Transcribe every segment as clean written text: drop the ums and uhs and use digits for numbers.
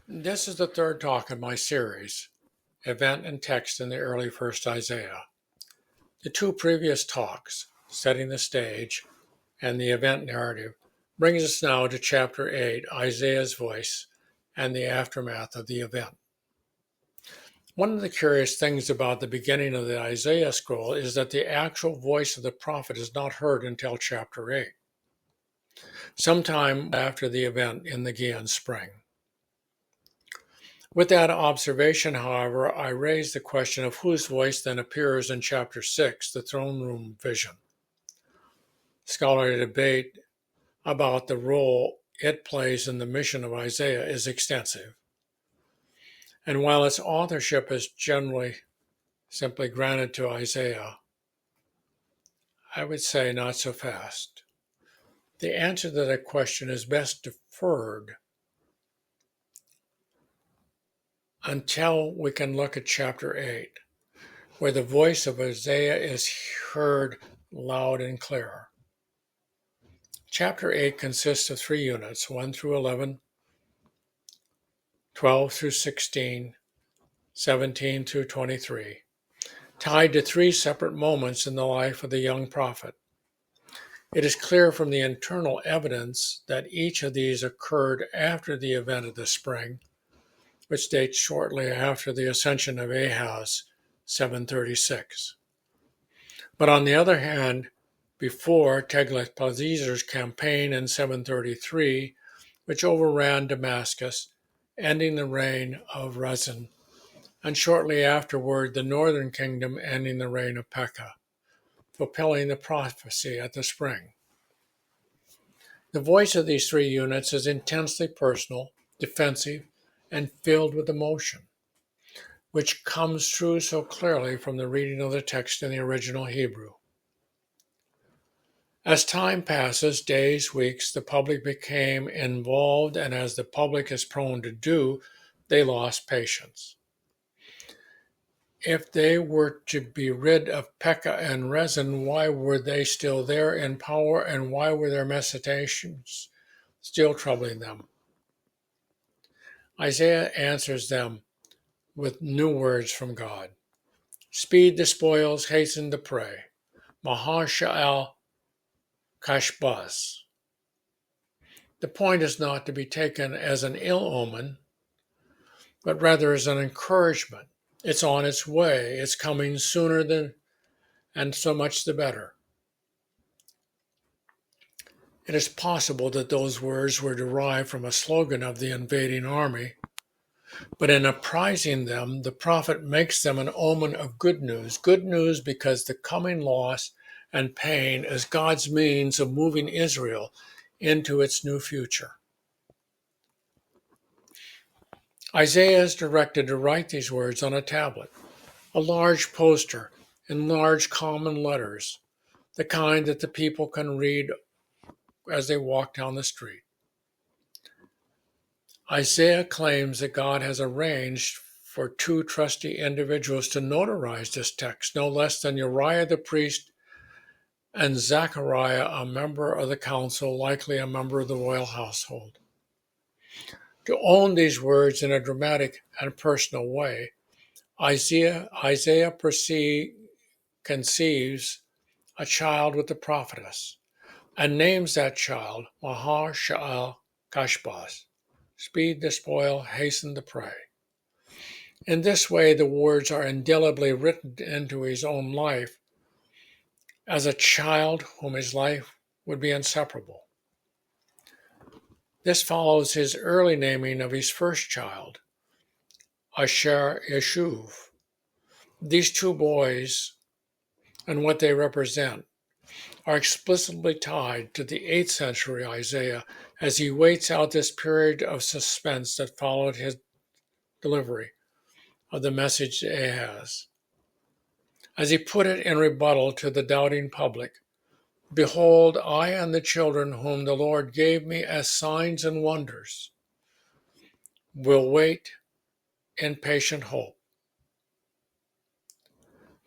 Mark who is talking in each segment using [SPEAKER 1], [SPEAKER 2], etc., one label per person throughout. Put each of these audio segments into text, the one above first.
[SPEAKER 1] This is the third talk in my series, Event and Text in the Early First Isaiah. The two previous talks, Setting the Stage and the Event Narrative, brings us now to Chapter 8, Isaiah's Voice, and the Aftermath of the Event. One of the curious things about the beginning of the Isaiah scroll is that the actual voice of the prophet is not heard until Chapter 8, sometime after the event in the Gihon Spring. With that observation, however, I raise the question of whose voice then appears in chapter 6, the throne room vision. Scholarly debate about the role it plays in the mission of Isaiah is extensive. And while its authorship is generally simply granted to Isaiah, I would say not so fast. The answer to that question is best deferred until we can look at chapter 8, where the voice of Isaiah is heard loud and clear. Chapter 8 consists of 3 units, 1 through 11, 12 through 16, 17 through 23, tied to 3 separate moments in the life of the young prophet. It is clear from the internal evidence that each of these occurred after the event of the spring, which dates shortly after the ascension of Ahaz, 736. But on the other hand, before Tiglath-Pileser's campaign in 733, which overran Damascus, ending the reign of Rezin, and shortly afterward the northern kingdom ending the reign of Pekah, fulfilling the prophecy at the spring. The voice of these 3 units is intensely personal, defensive, and filled with emotion, which comes through so clearly from the reading of the text in the original Hebrew. As time passes, days, weeks, the public became involved, and as the public is prone to do, they lost patience. If they were to be rid of Pekah and Rezin, why were they still there in power, and why were their messages still troubling them? Isaiah answers them with new words from God. Speed the spoils, hasten the prey. Mahar-Sha'al Kashbaz. The point is not to be taken as an ill omen, but rather as an encouragement. It's on its way. It's coming sooner than, and so much the better. It is possible that those words were derived from a slogan of the invading army, but in apprising them, the prophet makes them an omen of good news. Good news because the coming loss and pain is God's means of moving Israel into its new future. Isaiah is directed to write these words on a tablet, a large poster in large common letters, the kind that the people can read as they walk down the street. Isaiah claims that God has arranged for 2 trusty individuals to notarize this text, no less than Uriah the priest and Zechariah, a member of the council, likely a member of the royal household. To own these words in a dramatic and personal way, Isaiah conceives a child with the prophetess and names that child Mahar-Sha'al Kashbaz. Speed the spoil, hasten the prey. In this way, the words are indelibly written into his own life as a child whom his life would be inseparable. This follows his early naming of his first child, Asher Yeshuv. These 2 boys and what they represent are explicitly tied to the 8th century Isaiah as he waits out this period of suspense that followed his delivery of the message to Ahaz. As he put it in rebuttal to the doubting public, behold, I and the children whom the Lord gave me as signs and wonders will wait in patient hope.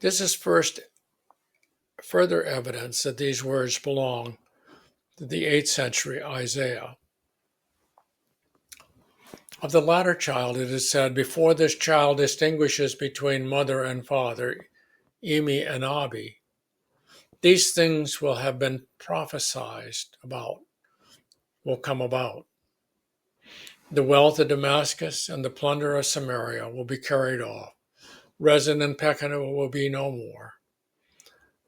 [SPEAKER 1] This is further evidence that these words belong to the 8th century Isaiah. Of the latter child it is said, before this child distinguishes between mother and father, Emi and Abi, these things will have been prophesied about, will come about. The wealth of Damascus and the plunder of Samaria will be carried off. Rezin and Pekah will be no more.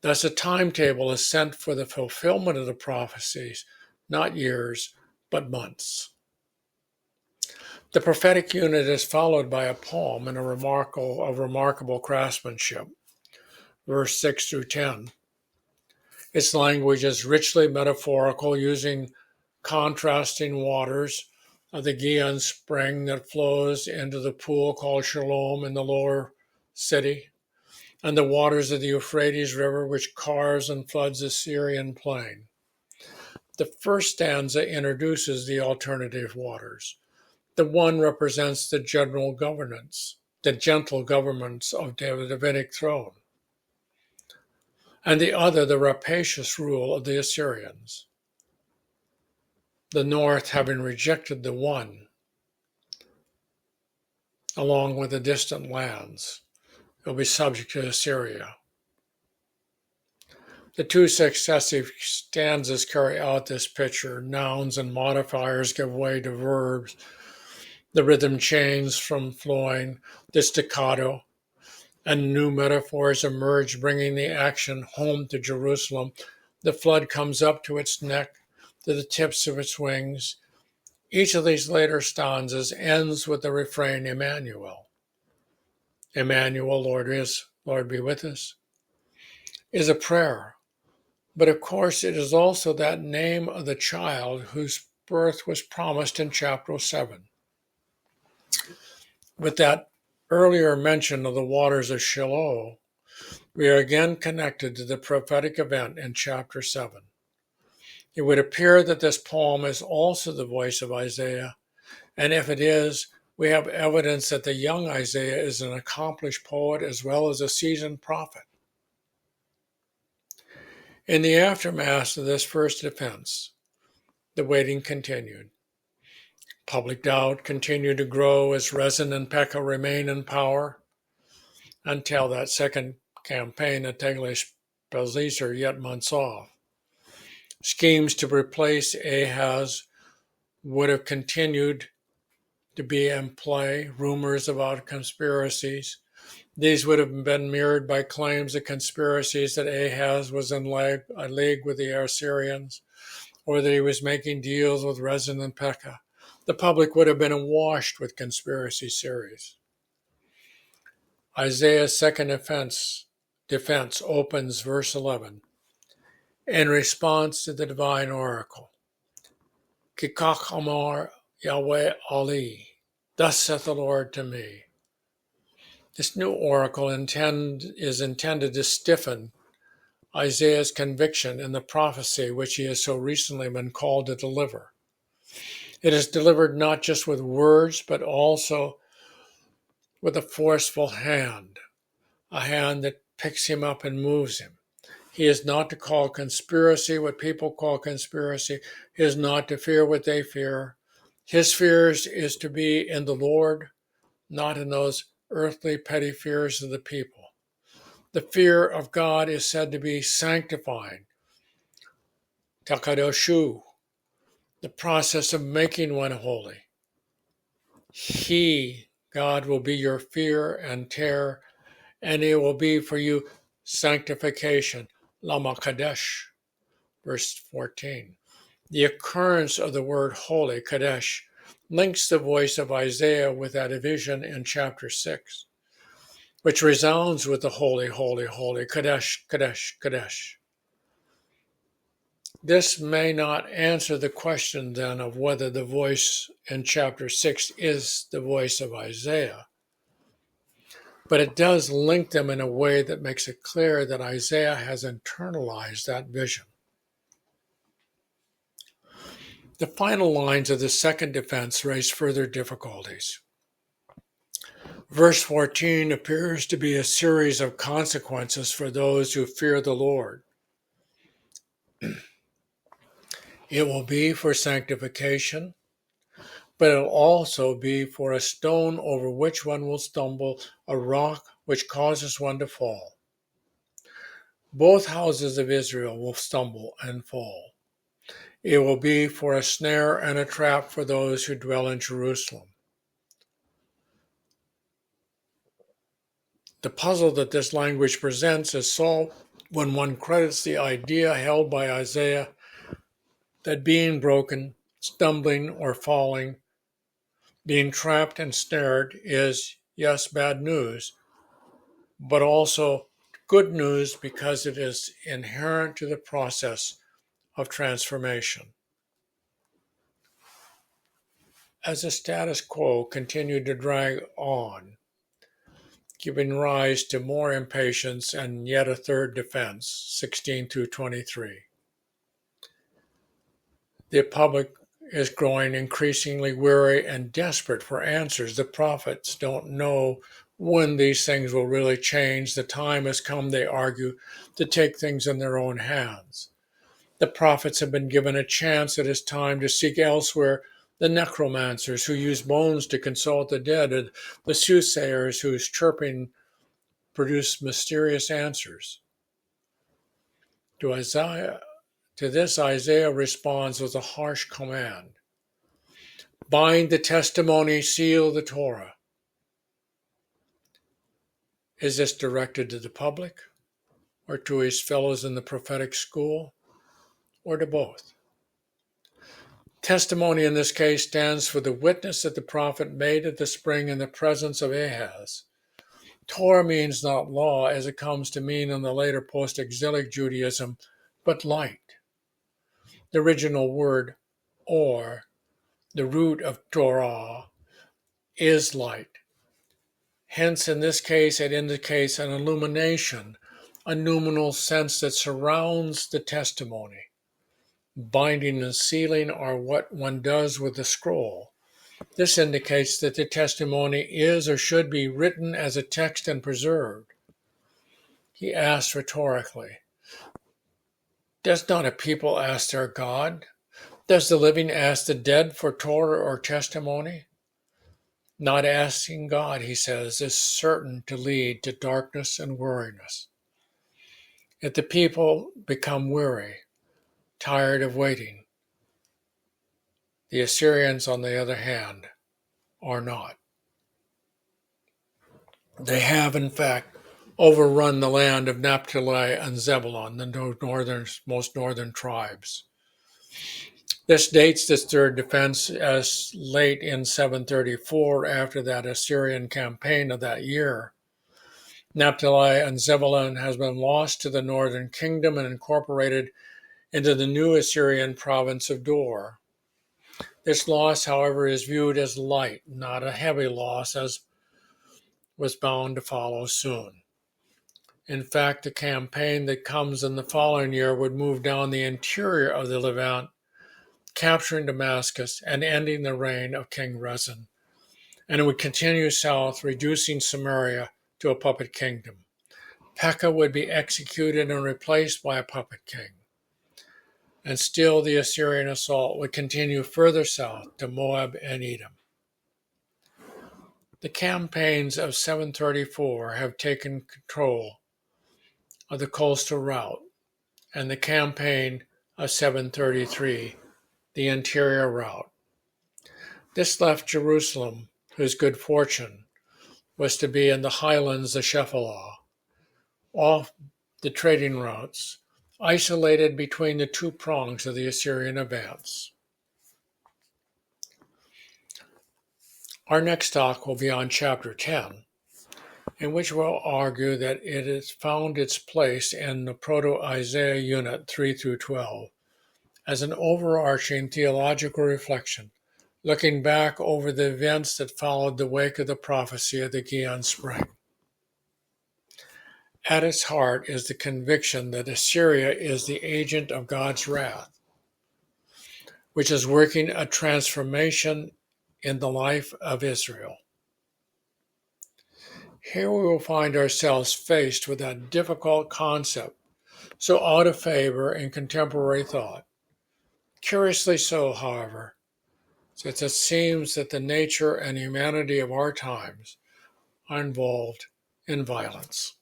[SPEAKER 1] Thus a timetable is set for the fulfillment of the prophecies, not years, but months. The prophetic unit is followed by a poem of remarkable craftsmanship. Verse 6 through 10. Its language is richly metaphorical, using contrasting waters of the Gihon Spring that flows into the pool called Shalom in the lower city, and the waters of the Euphrates River, which carves and floods the Syrian plain. The first stanza introduces the alternative waters. The one represents the gentle governments of the Davidic throne, and the other the rapacious rule of the Assyrians. The north, having rejected the one, along with the distant lands, will be subject to Assyria. The two successive stanzas carry out this picture. Nouns and modifiers give way to verbs. The rhythm changes from flowing, the staccato, and new metaphors emerge, bringing the action home to Jerusalem. The flood comes up to its neck, to the tips of its wings. Each of these later stanzas ends with the refrain, Emmanuel. Emmanuel, Lord be with us, is a prayer. But of course, it is also that name of the child whose birth was promised in chapter 7. With that earlier mention of the waters of Shiloh, we are again connected to the prophetic event in chapter 7. It would appear that this poem is also the voice of Isaiah, and if it is, we have evidence that the young Isaiah is an accomplished poet as well as a seasoned prophet. In the aftermath of this first defense, the waiting continued. Public doubt continued to grow as Rezin and Pekah remain in power until that second campaign of Tiglath-Pileser, yet months off. Schemes to replace Ahaz would have continued to be in play, rumors about conspiracies. These would have been mirrored by claims of conspiracies that Ahaz was in league with the Assyrians, or that he was making deals with Rezin and Pekah. The public would have been awash with conspiracy theories. Isaiah's second defense opens verse 11 in response to the divine oracle. Kikach Amar Yahweh Ali, thus saith the Lord to me. This new oracle is intended to stiffen Isaiah's conviction in the prophecy which he has so recently been called to deliver. It is delivered not just with words, but also with a forceful hand, a hand that picks him up and moves him. He is not to call conspiracy what people call conspiracy. He is not to fear what they fear. His fears is to be in the Lord, not in those earthly petty fears of the people. The fear of God is said to be sanctifying, takadoshu, the process of making one holy. He, God, will be your fear and terror, and it will be for you sanctification, lama kadesh, verse 14. The occurrence of the word holy, kadesh, links the voice of Isaiah with that vision in chapter 6, which resounds with the holy, holy, holy, kadesh, kadesh, kadesh. This may not answer the question then of whether the voice in chapter 6 is the voice of Isaiah, but it does link them in a way that makes it clear that Isaiah has internalized that vision. The final lines of the second defense raise further difficulties. Verse 14 appears to be a series of consequences for those who fear the Lord. It will be for sanctification, but it will also be for a stone over which one will stumble, a rock which causes one to fall. Both houses of Israel will stumble and fall. It will be for a snare and a trap for those who dwell in Jerusalem. The puzzle that this language presents is solved when one credits the idea held by Isaiah that being broken, stumbling, or falling, being trapped and snared is, yes, bad news, but also good news because it is inherent to the process of transformation. As the status quo continued to drag on, giving rise to more impatience and yet a third defense, 16 through 23. The public is growing increasingly weary and desperate for answers. The prophets don't know when these things will really change. The time has come, they argue, to take things in their own hands. The prophets have been given a chance. It is time to seek elsewhere. The necromancers who use bones to consult the dead, and the soothsayers whose chirping produce mysterious answers. To this, Isaiah responds with a harsh command. Bind the testimony, seal the Torah. Is this directed to the public, or to his fellows in the prophetic school, or to both? Testimony in this case stands for the witness that the prophet made at the spring in the presence of Ahaz. Torah means not law, as it comes to mean in the later post-exilic Judaism, but light. The original word, or, the root of Torah, is light. Hence, in this case, it indicates an illumination, a noumenal sense that surrounds the testimony. Binding and sealing are what one does with the scroll. This indicates that the testimony is or should be written as a text and preserved. He asked rhetorically, does not a people ask their God? Does the living ask the dead for Torah or testimony? Not asking God, he says, is certain to lead to darkness and weariness. If the people become weary, tired of waiting, the Assyrians, on the other hand, are not. They have, in fact, overrun the land of Naphtali and Zebulun, the most northern tribes. This dates this third defense as late in 734 after that Assyrian campaign of that year. Naphtali and Zebulun has been lost to the northern kingdom and incorporated into the new Assyrian province of Dor. This loss, however, is viewed as light, not a heavy loss, as was bound to follow soon. In fact, the campaign that comes in the following year would move down the interior of the Levant, capturing Damascus and ending the reign of King Rezin. And it would continue south, reducing Samaria to a puppet kingdom. Pekah would be executed and replaced by a puppet king. And still the Assyrian assault would continue further south to Moab and Edom. The campaigns of 734 have taken control of the coastal route, and the campaign of 733, the interior route. This left Jerusalem, whose good fortune was to be in the highlands of Shephelah, off the trading routes, isolated between the two prongs of the Assyrian advance. Our next talk will be on chapter 10, in which we'll argue that it has found its place in the Proto-Isaiah unit 3 through 12 as an overarching theological reflection, looking back over the events that followed the wake of the prophecy of the Gihon Spring. At its heart is the conviction that Assyria is the agent of God's wrath, which is working a transformation in the life of Israel. Here we will find ourselves faced with that difficult concept, so out of favor in contemporary thought. Curiously so, however, since it seems that the nature and humanity of our times are involved in violence.